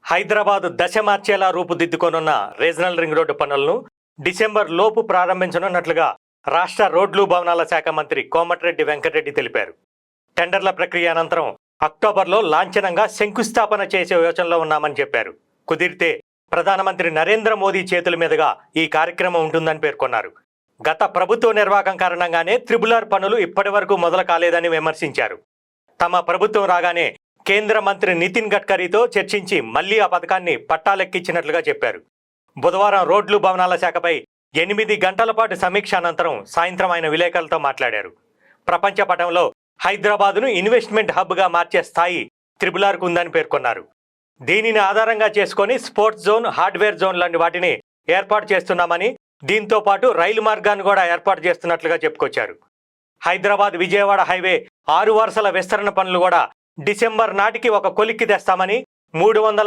హైదరాబాద్ దశ మార్చేలా రూపుదిద్దుకోనున్న regional ring road పనులను December లోపు ప్రారంభించనున్నట్లుగా రాష్ట్ర రోడ్లు భవనాల శాఖ మంత్రి కోమటిరెడ్డి వెంకటరెడ్డి తెలిపారు. టెండర్ల ప్రక్రియ అనంతరం అక్టోబర్లో లాంఛనంగా శంకుస్థాపన చేసే యోచనలో ఉన్నామని చెప్పారు. కుదిరితే ప్రధానమంత్రి నరేంద్ర మోదీ చేతుల మీదుగా ఈ కార్యక్రమం ఉంటుందని పేర్కొన్నారు. గత ప్రభుత్వ నిర్వాహకం కారణంగానే త్రిబుల్-ఆర్ పనులు ఇప్పటి వరకు మొదలు కాలేదని విమర్శించారు. తమ ప్రభుత్వం రాగానే కేంద్ర మంత్రి నితిన్ గడ్కరీతో చర్చించి మళ్లీ ఆ పథకాన్ని పట్టాలెక్కించినట్లుగా చెప్పారు. బుధవారం రోడ్లు భవనాల శాఖపై 8 గంటల పాటు సమీక్ష అనంతరం సాయంత్రం ఆయన విలేకరులతో మాట్లాడారు. ప్రపంచ పటంలో హైదరాబాద్ను ఇన్వెస్ట్మెంట్ హబ్గా మార్చే స్థాయి త్రిబుల్-ఆర్కు ఉందని పేర్కొన్నారు. దీనిని ఆధారంగా చేసుకొని స్పోర్ట్స్ జోన్, హార్డ్వేర్ జోన్ లాంటి వాటిని ఏర్పాటు చేస్తున్నామని, దీంతో పాటు రైలు మార్గాన్ని కూడా ఏర్పాటు చేస్తున్నట్లుగా చెప్పుకొచ్చారు. హైదరాబాద్ విజయవాడ హైవే 6 వరుసల విస్తరణ పనులు కూడా డిసెంబర్ నాటికి ఒక కొలిక్కి తెస్తామని, 300